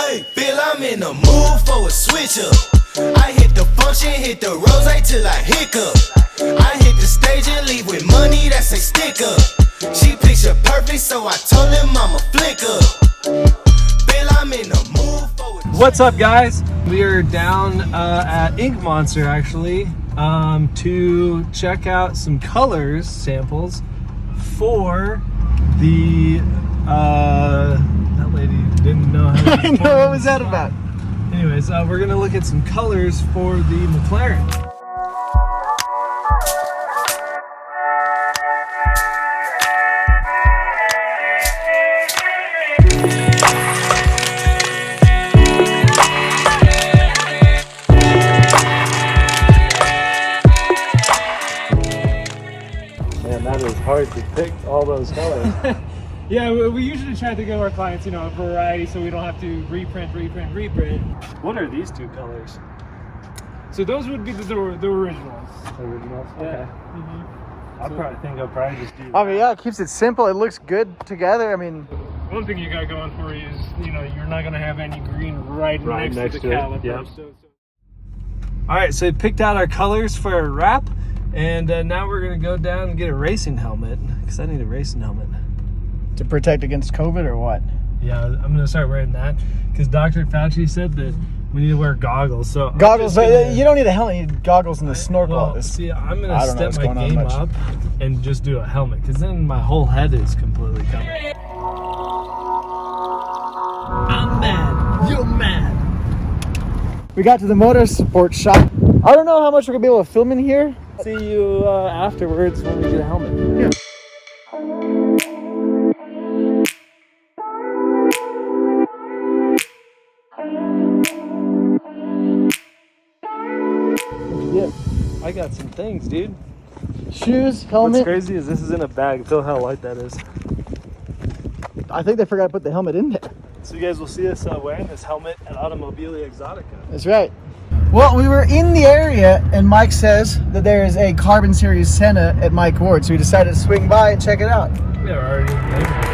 Hey, Bill, I'm in the mood for a switch up. I hit the function, hit the rose till I hiccup. I hit the stage and leave with money that's a stick up. She picture perfect, so I told him I'm a flick up. Bill, I'm in the mood for a What's up, guys? We are down at Ink Monster actually to check out some colors samples for the that lady didn't know how to I know, what was that about? Anyways, we're gonna look at some colors for the McLaren. Man, that is hard to pick all those colors. Yeah, we usually try to give our clients, a variety so we don't have to reprint. What are these two colors? So those would be the originals. Originals? Yeah. Okay. I'll probably just do that. I mean, yeah, it keeps it simple. It looks good together. I mean, One thing you got going for you is, you're not going to have any green right next to the it. caliper. Yep. So. All right, so we picked out our colors for our wrap, and now we're gonna go down and get a racing helmet, because I need a racing helmet. to protect against COVID or what? Yeah, I'm gonna start wearing that, because Dr. Fauci said that we need to wear goggles. So Goggles, but you don't need a helmet. You need goggles and the snorkel. Well, see, I'm gonna step what's my going on game much. up and just do a helmet, because then my whole head is completely covered. I'm mad. You're mad. We got to the motorsport shop. I don't know how much we're gonna be able to film in here. See you afterwards when we get a helmet. Yeah. Yeah, I got some things, dude. Shoes, What's helmet. crazy is this is in a bag. Feel how light that is. I think they forgot to put the helmet in there. So you guys will see us wearing this helmet at Automobilia Exotica. That's right. Well, we were in the area, and Mike says that there is a Carbon Series Senna at Mike Ward, so we decided to swing by and check it out. Yeah, we're already in the neighborhood.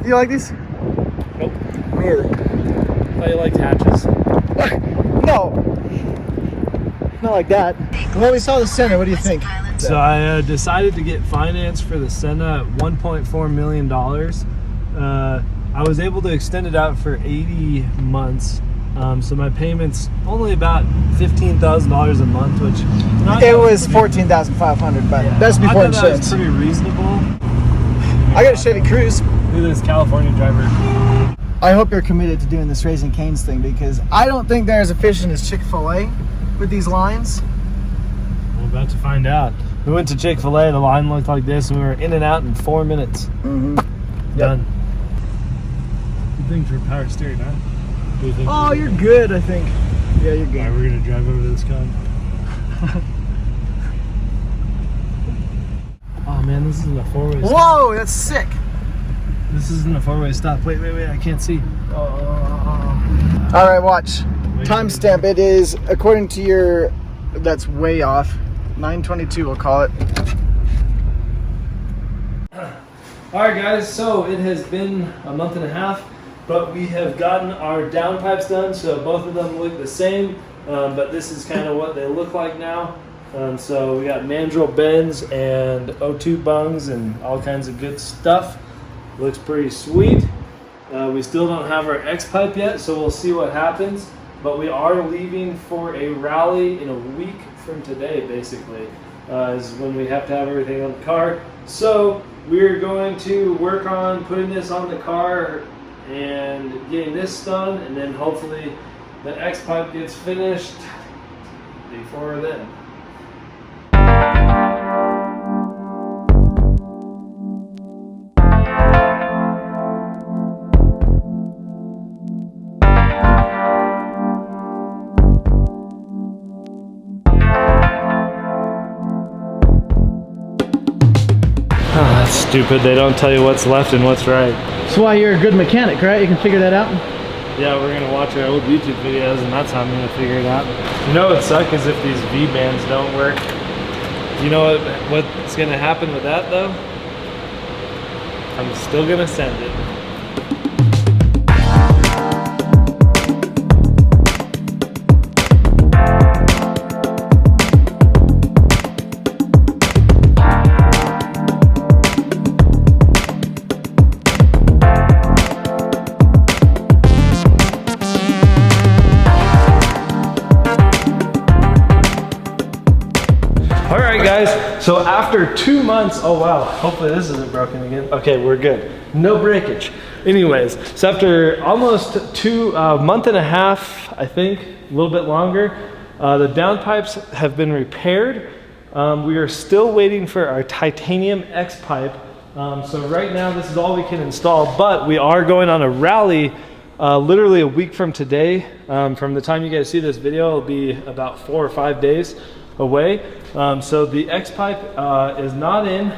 You like these? Nope. Me either. I thought you liked hatches. No. Not like that. Well, we saw the Senna. What do you think? So I decided to get finance for the Senna at $1.4 million. I was able to extend it out for 80 months. So my payment's only about $15,000 a month, which It was $14,500, but that's before I thought insurance. that was pretty reasonable. I got a Chevy Cruze. Look at this California driver. I hope you're committed to doing this Raising Cane's thing, because I don't think they're as efficient as Chick-fil-A with these lines. We're about to find out. We went to Chick-fil-A, the line looked like this, and we were in and out in 4 minutes. Mm-hmm. Done. Good thing for power steering, huh? What do you think? Oh, you're good, I think. Yeah, you're All right, good. we're gonna drive over to this car. Oh man, this isn't a four-way stop. Whoa, that's sick. This isn't a four-way stop. Wait, I can't see. All right, watch. Timestamp. It is, according to your, that's way off. 9:22, we'll call it. All right, guys. So it has been a month and a half, but we have gotten our downpipes done. So both of them look the same. but this is kind of what they look like now. So we got mandrel bends and O2 bungs and all kinds of good stuff. Looks pretty sweet. We still don't have our X-pipe yet, so we'll see what happens. But we are leaving for a rally in a week from today, basically, is when we have to have everything on the car. So we're going to work on putting this on the car and getting this done, and then hopefully the X-pipe gets finished before then. Stupid, they don't tell you what's left and what's right. That's why you're a good mechanic, right? You can figure that out? Yeah, we're gonna watch our old YouTube videos and that's how I'm gonna figure it out. You know what sucks is if these V-bands don't work. You know what's gonna happen with that though? I'm still gonna send it. So after 2 months, oh wow, hopefully this isn't broken again. Okay, we're good. No breakage. Anyways, so after almost a month and a half, I think, a little bit longer, the downpipes have been repaired. We are still waiting for our titanium X-pipe. So right now this is all we can install, but we are going on a rally literally a week from today. From the time you guys see this video, it'll be about 4 or 5 days away. So the X-pipe is not in,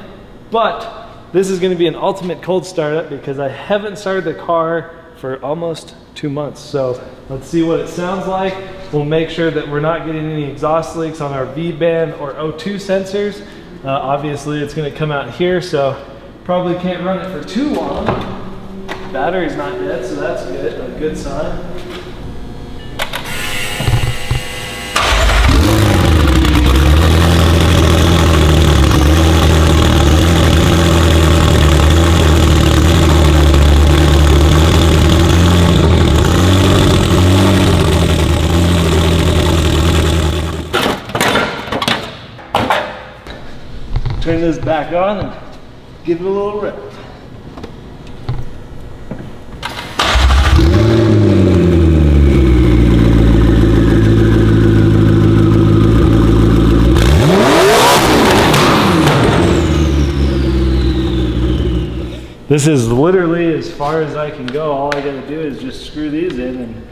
but this is going to be an ultimate cold startup because I haven't started the car for almost 2 months. So let's see what it sounds like. We'll make sure that we're not getting any exhaust leaks on our V-band or O2 sensors. Obviously it's going to come out here, so probably can't run it for too long. Battery's not dead, so that's good, a good sign. Turn this back on and give it a little rip. This is literally as far as I can go. All I gotta do is just screw these in and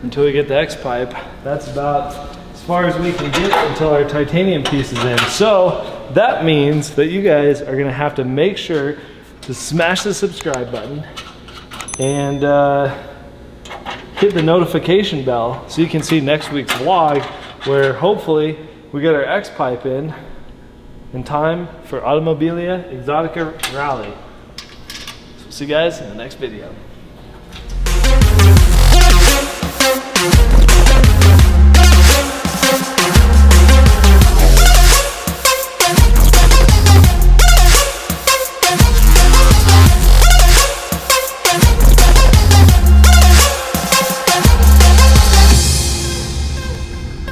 until we get the X-pipe. That's about as far as we can get until our titanium piece is in. So that means that you guys are gonna have to make sure to smash the subscribe button and hit the notification bell so you can see next week's vlog where hopefully we get our X-pipe in time for Automobilia Exotica Rally. So see you guys in the next video.